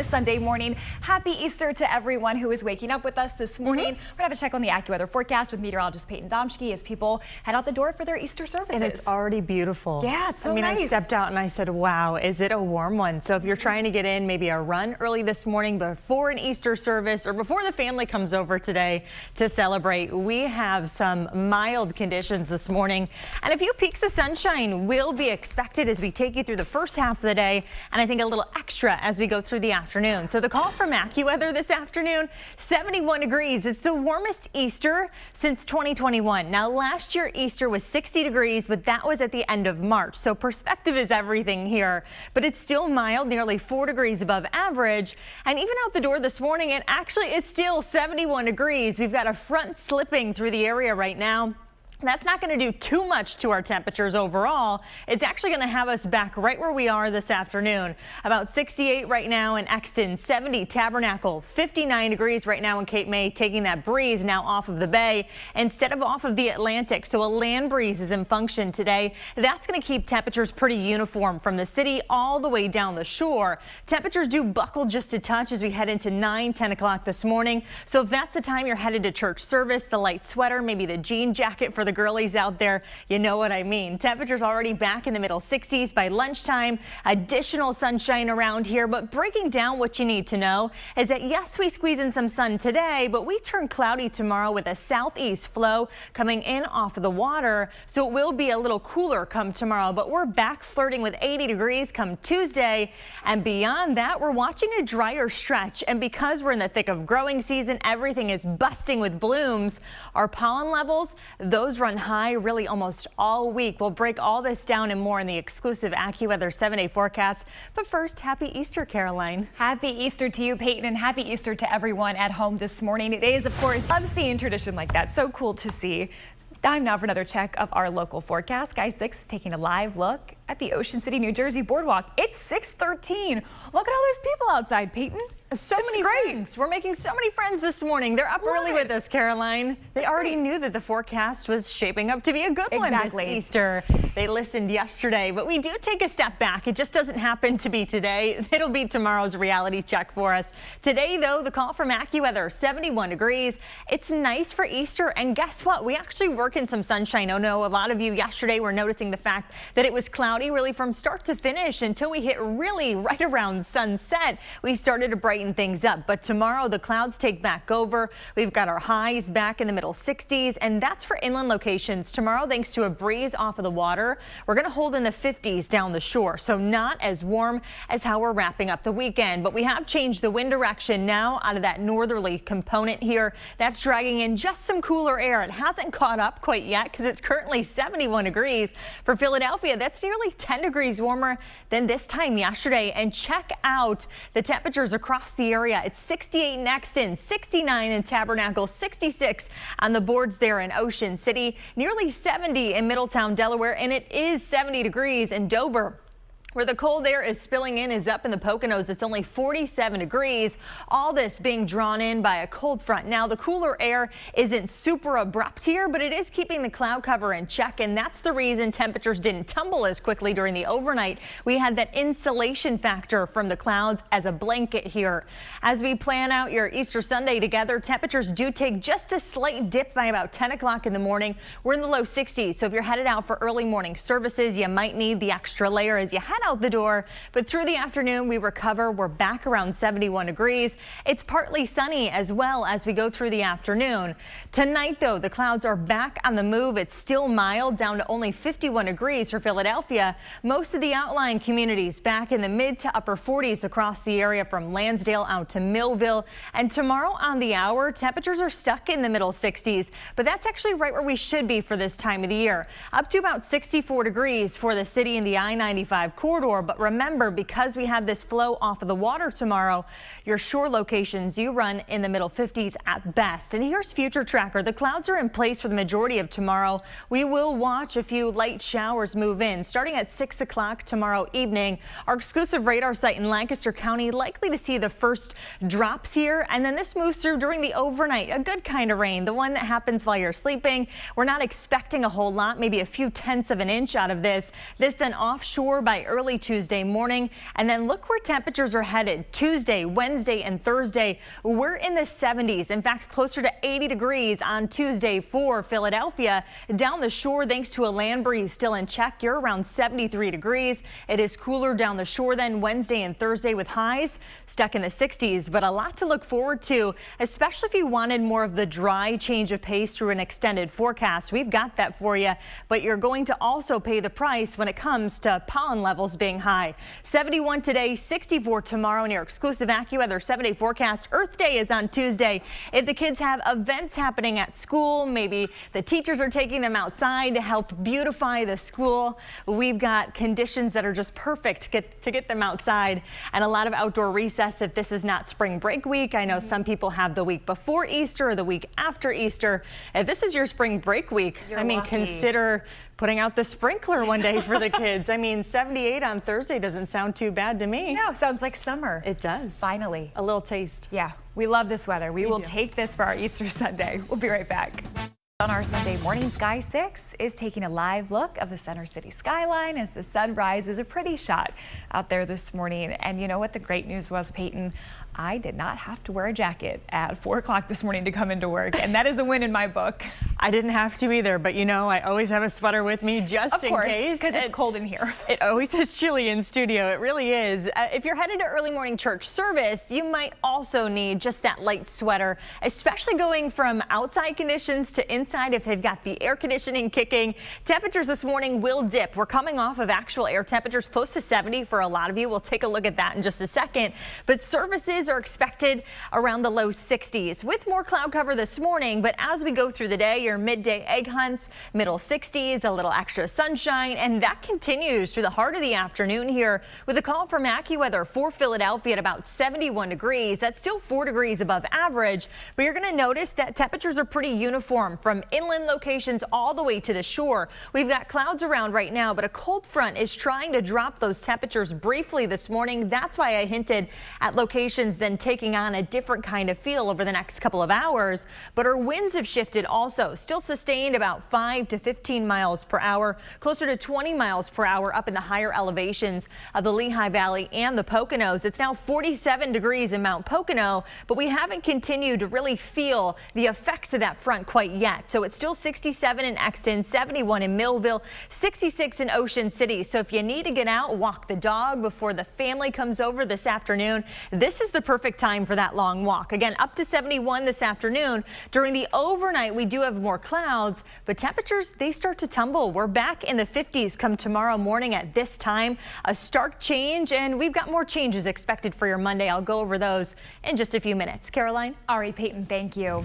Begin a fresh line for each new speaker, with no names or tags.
Sunday morning. Happy Easter to everyone who is waking up with us this morning. We're gonna have a check on the AccuWeather forecast with meteorologist Payton Domschke as people head out the door for their Easter services.
And it's already beautiful.
Yeah, it's so
nice.
I
stepped out and I said, wow, is it a warm one? So if you're trying to get in maybe a run early this morning before an Easter service or before the family comes over today to celebrate, we have some mild conditions this morning. And a few peaks of sunshine will be expected as we take you through the first half of the day, and I think a little extra as we go through the afternoon. So the call from AccuWeather this afternoon, 71 degrees. It's the warmest Easter since 2021. Now last year Easter was 60 degrees, but that was at the end of March. So perspective is everything here, but it's still mild, nearly 4 degrees above average. And even out the door this morning, it actually is still 71 degrees. We've got a front slipping through the area right now. That's not going to do too much to our temperatures overall. It's actually going to have us back right where we are this afternoon. About 68 right now in Exton, 70 Tabernacle, 59 degrees right now in Cape May, taking that breeze now off of the bay instead of off of the Atlantic. So a land breeze is in function today. That's going to keep temperatures pretty uniform from the city all the way down the shore. Temperatures do buckle just a touch as we head into 10 o'clock this morning. So if that's the time you're headed to church service, the light sweater, maybe the jean jacket for the girlies out there, you know what I mean. Temperatures already back in the middle 60s by lunchtime. Additional sunshine around here, but breaking down what you need to know is that yes, we squeeze in some sun today, but we turn cloudy tomorrow with a southeast flow coming in off of the water. So it will be a little cooler come tomorrow, but we're back flirting with 80 degrees come Tuesday. And beyond that, we're watching a drier stretch. And because we're in the thick of growing season, everything is busting with blooms. Our pollen levels, those run high really almost all week. We'll break all this down and more in the exclusive AccuWeather 7-day forecast. But first, happy Easter, Caroline.
Happy Easter to you, Peyton, and happy Easter to everyone at home this morning. It is, of course, love seeing tradition like that. So cool to see. Time now for another check of our local forecast. Sky 6 taking a live look at the Ocean City, New Jersey boardwalk. It's 6:13. Look at all those people outside, Peyton.
So many friends. We're making so many friends this morning. They're up early with us, Caroline. They already knew that the forecast was shaping up to be a good one this Easter. They listened yesterday, but we do take a step back. It just doesn't happen to be today. It'll be tomorrow's reality check for us. Today, though, the call from AccuWeather, 71 degrees. It's nice for Easter, and guess what? We actually work in some sunshine. Oh no, a lot of you yesterday were noticing the fact that it was cloudy really from start to finish until we hit really right around sunset. We started to brighten things up, but tomorrow the clouds take back over. We've got our highs back in the middle 60s, and that's for inland locations. Tomorrow, thanks to a breeze off of the water, we're going to hold in the 50s down the shore, so not as warm as how we're wrapping up the weekend. But we have changed the wind direction now out of that northerly component here. That's dragging in just some cooler air. It hasn't caught up quite yet because it's currently 71 degrees. For Philadelphia, that's nearly 10 degrees warmer than this time yesterday. And check out the temperatures across the area. It's 68 in Exton, 69 in Tabernacle, 66 on the boards there in Ocean City, nearly 70 in Middletown, Delaware, and it is 70 degrees in Dover. Where the cold air is spilling in is up in the Poconos. It's only 47 degrees. All this being drawn in by a cold front. Now, the cooler air isn't super abrupt here, but it is keeping the cloud cover in check, and that's the reason temperatures didn't tumble as quickly during the overnight. We had that insulation factor from the clouds as a blanket here. As we plan out your Easter Sunday together, temperatures do take just a slight dip by about 10 o'clock in the morning. We're in the low 60s, so if you're headed out for early morning services, you might need the extra layer as you head out the door. But through the afternoon, we recover. We're back around 71 degrees. It's partly sunny as well as we go through the afternoon. Tonight, though, the clouds are back on the move. It's still mild, down to only 51 degrees for Philadelphia. Most of the outlying communities back in the mid to upper 40s across the area from Lansdale out to Millville. And tomorrow on the hour, temperatures are stuck in the middle 60s, but that's actually right where we should be for this time of the year. Up to about 64 degrees for the city in the I-95 corridor. But remember, because we have this flow off of the water tomorrow, your shore locations, you run in the middle 50s at best. And here's Future Tracker. The clouds are in place for the majority of tomorrow. We will watch a few light showers move in starting at 6 o'clock tomorrow evening. Our exclusive radar site in Lancaster County likely to see the first drops here, and then this moves through during the overnight. A good kind of rain, the one that happens while you're sleeping. We're not expecting a whole lot, maybe a few tenths of an inch out of this. This then offshore by early early Tuesday morning. And then look where temperatures are headed. Tuesday, Wednesday, and Thursday, we're in the 70s. In fact, closer to 80 degrees on Tuesday for Philadelphia. Down the shore, thanks to a land breeze still in check, you're around 73 degrees. It is cooler down the shore then Wednesday and Thursday with highs stuck in the 60s. But a lot to look forward to, especially if you wanted more of the dry change of pace through an extended forecast. We've got that for you, but you're going to also pay the price when it comes to pollen levels being high. 71 today, 64 tomorrow in your exclusive AccuWeather 7-day forecast. Earth Day is on Tuesday. If the kids have events happening at school, maybe the teachers are taking them outside to help beautify the school, we've got conditions that are just perfect to get them outside, and a lot of outdoor recess if this is not spring break week. I know some people have the week before Easter or the week after Easter. If this is your spring break week,
I mean,
consider putting out the sprinkler one day for the kids. I mean, 78 on Thursday doesn't sound too bad to me.
No, sounds like summer.
It does.
Finally.
A little taste.
Yeah, we love this weather. We will take this for our Easter Sunday. We'll be right back. On our Sunday morning, Sky 6 is taking a live look of the Center City skyline as the sun rises. A pretty shot out there this morning. And you know what the great news was, Peyton? I did not have to wear a jacket at 4 o'clock this morning to come into work, and that is a win in my book.
I didn't have to either, but you know, I always have a sweater with me just in case.
Because it's cold in here.
It always is chilly in studio. It really is. If you're headed to early morning church service, you might also need just that light sweater, especially going from outside conditions to inside if they've got the air conditioning kicking. Temperatures this morning will dip. We're coming off of actual air temperatures close to 70 for a lot of you. We'll take a look at that in just a second. But services are expected around the low 60s with more cloud cover this morning. But as we go through the day, your midday egg hunts, middle 60s, a little extra sunshine, and that continues through the heart of the afternoon here with a call from AccuWeather for Philadelphia at about 71 degrees. That's still 4 degrees above average, but you're going to notice that temperatures are pretty uniform from inland locations all the way to the shore. We've got clouds around right now, but a cold front is trying to drop those temperatures briefly this morning. That's why I hinted at locations then taking on a different kind of feel over the next couple of hours. But our winds have shifted also, still sustained about 5 to 15 miles per hour, closer to 20 miles per hour up in the higher elevations of the Lehigh Valley and the Poconos. It's now 47 degrees in Mount Pocono, but we haven't continued to really feel the effects of that front quite yet. So it's still 67 in Exton, 71 in Millville, 66 in Ocean City. So if you need to get out, walk the dog before the family comes over this afternoon, this is the perfect time for that long walk. Again, up to 71 this afternoon. During the overnight, we do have more clouds, but temperatures, they start to tumble. We're back in the 50s come tomorrow morning at this time. A stark change, and we've got more changes expected for your Monday. I'll go over those in just a few minutes. Caroline?
All right, Peyton, thank you.